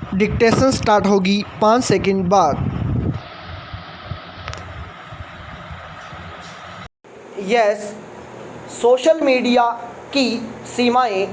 Dictation start होगी 5 second बाद। Yes, social media की सीमाएं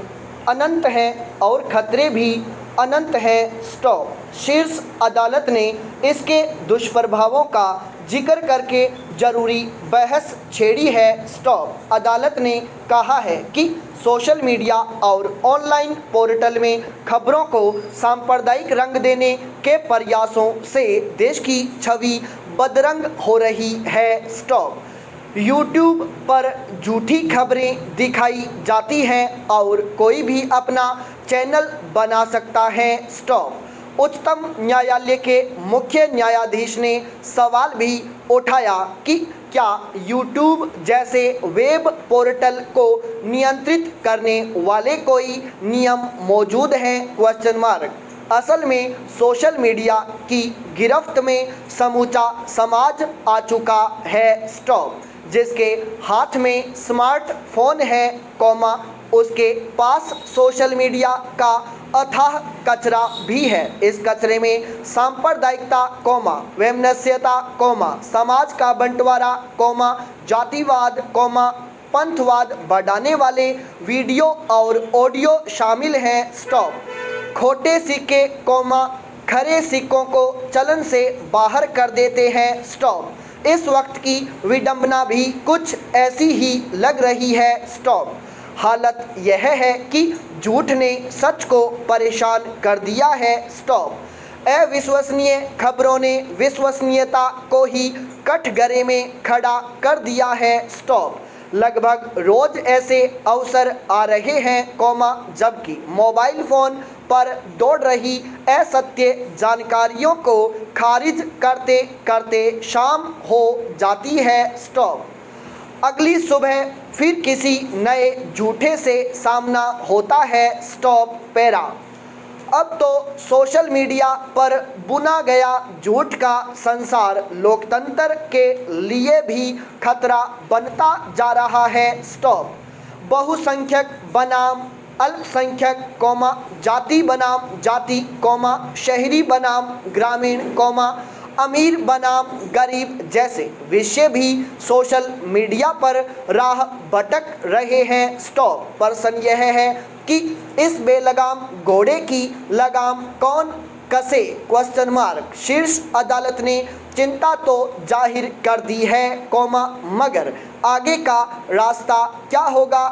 अनंत हैं और खतरे भी अनंत हैं। स्टॉप। शीर्ष अदालत ने इसके दुष्प्रभावों का जिक्र करके जरूरी बहस छेड़ी है। स्टॉप। अदालत ने कहा है कि सोशल मीडिया और ऑनलाइन पोर्टल में खबरों को सांप्रदायिक रंग देने के प्रयासों से देश की छवि बदरंग हो रही है। स्टॉप। यूट्यूब पर झूठी खबरें दिखाई जाती हैं और कोई भी अपना चैनल बना सकता है। स्टॉप। उच्चतम न्यायालय के मुख्य न्यायाधीश ने सवाल भी उठाया कि क्या यूट्यूब जैसे वेब पोर्टल को नियंत्रित करने वाले कोई नियम मौजूद हैं? Question mark. असल में सोशल मीडिया की गिरफ्त में समूचा समाज आ चुका है। स्टॉप। जिसके हाथ में स्मार्टफोन है, उसके पास सोशल मीडिया का अथाह कचरा भी है। इस कचरे में सांप्रदायिकता, वैमनस्यता, समाज का बंटवारा, जातिवाद, पंथवाद बढ़ाने वाले वीडियो और ऑडियो शामिल हैं। स्टॉप। खोटे सिक्के, खरे सिक्कों को चलन से बाहर कर देते हैं। स्टॉप। इस वक्त की विडंबना भी कुछ ऐसी ही लग रही है। स्टॉप। हालत यह है कि झूठ ने सच को परेशान कर दिया है। स्टॉप। अविश्वसनीय खबरों ने विश्वसनीयता को ही कठघरे में खड़ा कर दिया है। स्टॉप। लगभग रोज ऐसे अवसर आ रहे हैं, जबकि मोबाइल फोन पर दौड़ रही असत्य जानकारियों को खारिज करते करते शाम हो जाती है। स्टॉप। अगली सुबह फिर किसी नए झूठे से सामना होता है। स्टॉप। पैरा। अब तो सोशल मीडिया पर बुना गया झूठ का संसार लोकतंत्र के लिए भी खतरा बनता जा रहा है। स्टॉप। बहुसंख्यक बनाम अल्पसंख्यक, जाति बनाम जाति, शहरी बनाम ग्रामीण, अमीर बनाम गरीब जैसे विषय भी सोशल मीडिया पर राह भटक रहे हैं। स्टॉप। प्रश्न यह है कि इस बेलगाम घोड़े की लगाम कौन कसे? Question mark. शीर्ष अदालत ने चिंता तो जाहिर कर दी है, मगर आगे का रास्ता क्या होगा,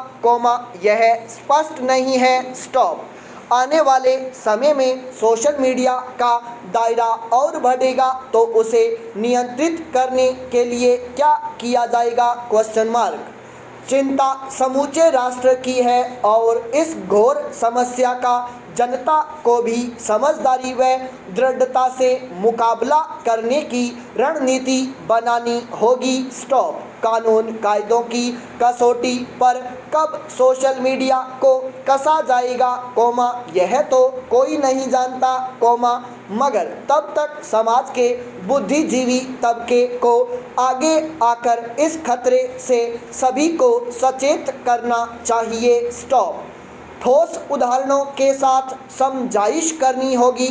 यह स्पष्ट नहीं है। स्टॉप। आने वाले समय में सोशल मीडिया का दायरा और बढ़ेगा तो उसे नियंत्रित करने के लिए क्या किया जाएगा? Question mark. चिंता समूचे राष्ट्र की है और इस घोर समस्या का जनता को भी समझदारी व दृढ़ता से मुकाबला करने की रणनीति बनानी होगी। स्टॉप। कानून कायदों की कसौटी पर कब सोशल मीडिया को कसा जाएगा, यह तो कोई नहीं जानता, मगर तब तक समाज के बुद्धिजीवी तबके को आगे आकर इस खतरे से सभी को सचेत करना चाहिए। स्टॉप। ठोस उदाहरणों के साथ समझाइश करनी होगी,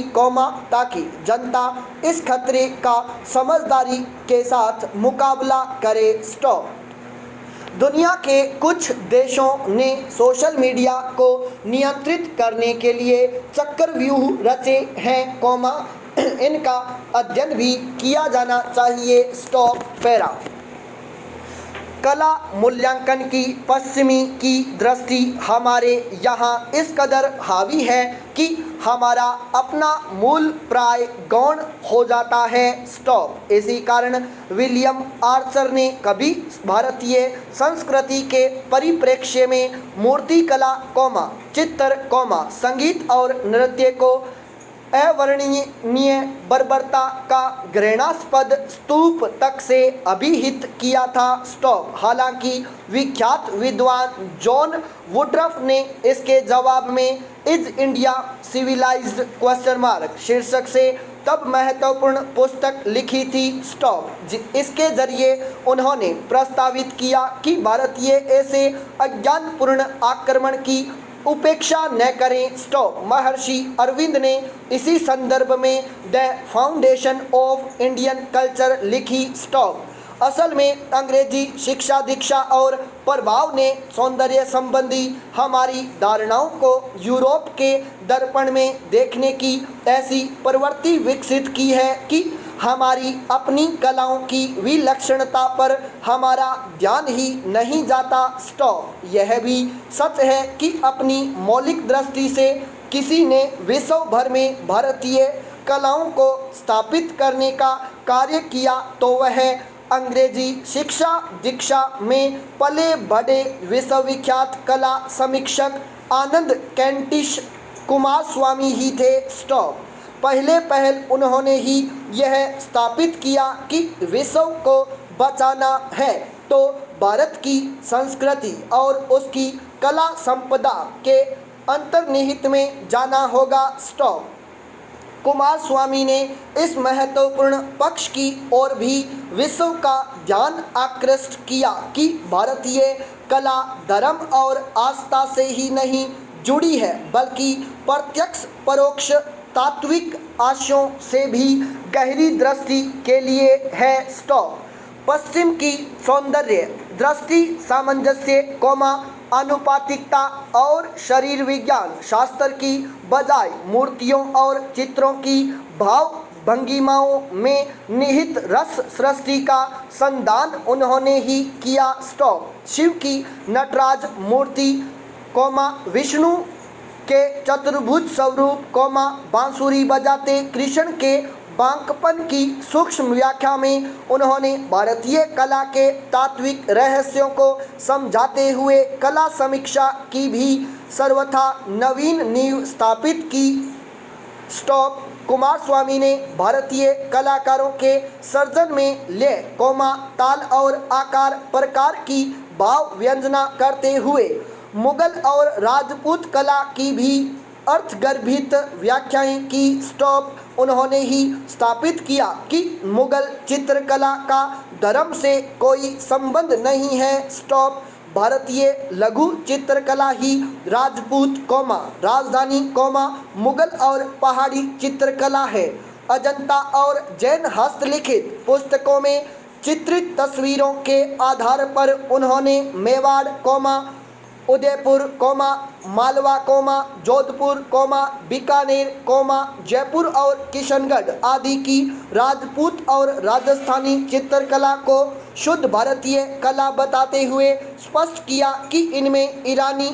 ताकि जनता इस खतरे का समझदारी के साथ मुकाबला करे। स्टॉप। दुनिया के कुछ देशों ने सोशल मीडिया को नियंत्रित करने के लिए चक्रव्यूह रचे हैं, इनका अध्ययन भी किया जाना चाहिए। स्टॉप। पैरा। कला मूल्यांकन की पश्चिमी की दृष्टि हमारे यहाँ इस कदर हावी है कि हमारा अपना मूल प्राय गौण हो जाता है। स्टॉप। इसी कारण विलियम आर्चर ने कभी भारतीय संस्कृति के परिप्रेक्ष्य में मूर्ति कला, चित्र, संगीत और नृत्य को अवर्णनीय बर्बरता का घृणास्पद स्तूप तक से अभिहित किया था। स्टॉप। हालांकि विख्यात विद्वान जॉन वुडरफ ने इसके जवाब में इज इंडिया सिविलाइज्ड शीर्षक से तब महत्वपूर्ण पुस्तक लिखी थी। स्टॉप। इसके जरिए उन्होंने प्रस्तावित किया कि भारतीय ऐसे अज्ञानपूर्ण आक्रमण की उपेक्षा न करें स्टॉप। महर्षि अरविंद ने इसी संदर्भ में the foundation of Indian culture लिखी स्टॉप। असल में अंग्रेजी शिक्षा दीक्षा और प्रभाव ने सौंदर्य संबंधी हमारी धारणाओं को यूरोप के दर्पण में देखने की ऐसी प्रवृत्ति विकसित की है कि हमारी अपनी कलाओं की विलक्षणता पर हमारा ध्यान ही नहीं जाता स्टॉप। यह भी सच है कि अपनी मौलिक दृष्टि से किसी ने विश्व भर में भारतीय कलाओं को स्थापित करने का कार्य किया तो वह अंग्रेजी शिक्षा दीक्षा में पले बड़े विश्वविख्यात कला समीक्षक आनंद कैंटिश कुमारस्वामी ही थे स्टॉप। पहल उन्होंने ही यह स्थापित किया कि विश्व को बचाना है तो भारत की संस्कृति और उसकी कला संपदा के अंतर्निहित में जाना होगा स्टॉप। कुमारस्वामी ने इस महत्वपूर्ण पक्ष की ओर भी विश्व का ध्यान आकृष्ट किया कि भारतीय कला धर्म और आस्था से ही नहीं जुड़ी है बल्कि प्रत्यक्ष परोक्ष तात्विक आशयों से भी गहरी दृष्टि के लिए है स्टॉप। पश्चिम की सौंदर्य दृष्टि सामंजस्य आनुपातिकता और शरीर विज्ञान शास्त्र की बजाय मूर्तियों और चित्रों की भाव भंगिमाओं में निहित रस सृष्टि का संधान उन्होंने ही किया स्टॉप। शिव की नटराज मूर्ति विष्णु के चतुर्भुज स्वरूप बांसुरी बजाते कृष्ण के बांकपन की सूक्ष्म व्याख्या में उन्होंने भारतीय कला के तात्विक रहस्यों को समझाते हुए कला समीक्षा की भी सर्वथा नवीन नींव स्थापित की स्टॉप। कुमारस्वामी ने भारतीय कलाकारों के सर्जन में लय ताल और आकार प्रकार की भाव व्यंजना करते हुए मुगल और राजपूत कला की भी अर्थगर्भित व्याख्याएं की स्टॉप। उन्होंने ही स्थापित किया कि मुगल चित्रकला का धर्म से कोई संबंध नहीं है स्टॉप। भारतीय लघु चित्रकला ही राजपूत राजधानी मुगल और पहाड़ी चित्रकला है। अजंता और जैन हस्तलिखित पुस्तकों में चित्रित तस्वीरों के आधार पर उन्होंने मेवाड़ उदयपुर मालवा जोधपुर बीकानेर जयपुर और किशनगढ़ आदि की राजपूत और राजस्थानी चित्रकला को शुद्ध भारतीय कला बताते हुए स्पष्ट किया कि इनमें ईरानी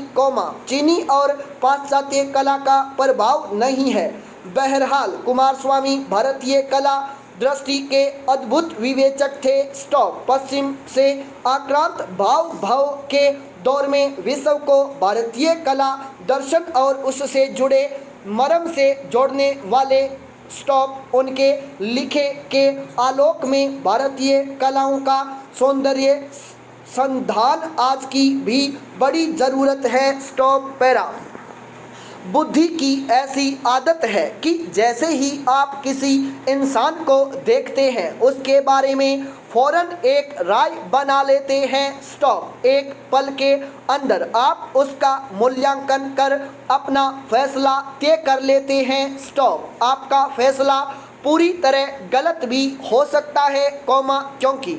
चीनी और पाश्चात्य कला का प्रभाव नहीं है। बहरहाल कुमारस्वामी भारतीय कला दृष्टि के अद्भुत विवेचक थे स्टॉप। पश्चिम से आक्रांत भाव के दौर में विश्व को भारतीय कला दर्शन और उससे जुड़े मर्म से जोड़ने वाले स्टॉप। उनके लिखे के आलोक में भारतीय कलाओं का सौंदर्य संधान आज की भी बड़ी ज़रूरत है स्टॉप। पैरा बुद्धि की ऐसी आदत है कि जैसे ही आप किसी इंसान को देखते हैं उसके बारे में फौरन एक राय बना लेते हैं स्टॉप। एक पल के अंदर आप उसका मूल्यांकन कर अपना फैसला तय कर लेते हैं स्टॉप। आपका फैसला पूरी तरह गलत भी हो सकता है क्योंकि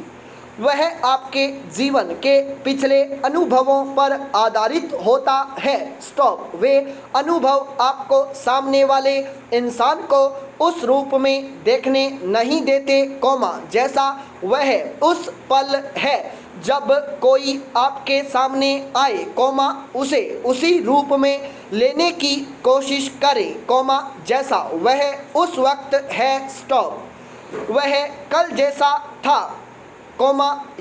वह आपके जीवन के पिछले अनुभवों पर आधारित होता है स्टॉप। वे अनुभव आपको सामने वाले इंसान को उस रूप में देखने नहीं देते जैसा वह उस पल है जब कोई आपके सामने आए उसे उसी रूप में लेने की कोशिश करे जैसा वह उस वक्त है स्टॉप। वह कल जैसा था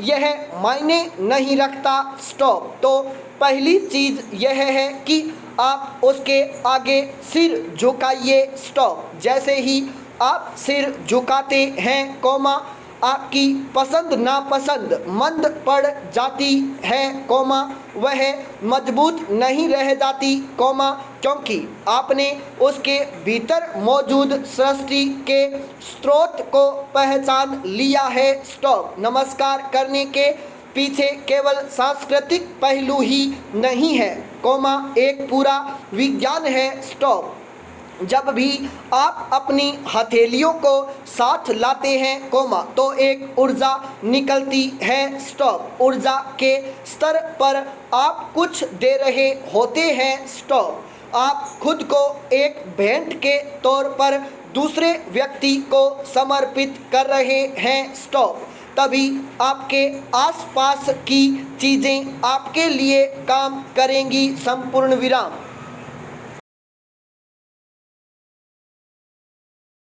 यह मायने नहीं रखता स्टॉप। तो पहली चीज़ यह है कि आप उसके आगे सिर झुकाइए स्टॉप। जैसे ही आप सिर झुकाते हैं आपकी पसंद नापसंद मंद पड़ जाती है वह मजबूत नहीं रह जाती क्योंकि आपने उसके भीतर मौजूद सृष्टि के स्रोत को पहचान लिया है स्टॉप। नमस्कार करने के पीछे केवल सांस्कृतिक पहलू ही नहीं है कोमा एक पूरा विज्ञान है स्टॉप। जब भी आप अपनी हथेलियों को साथ लाते हैं कोमा तो एक ऊर्जा निकलती है स्टॉप। ऊर्जा के स्तर पर आप कुछ दे रहे होते हैं स्टॉप। आप खुद को एक भेंट के तौर पर दूसरे व्यक्ति को समर्पित कर रहे हैं स्टॉप। तभी आपके आसपास की चीज़ें आपके लिए काम करेंगी संपूर्ण विराम।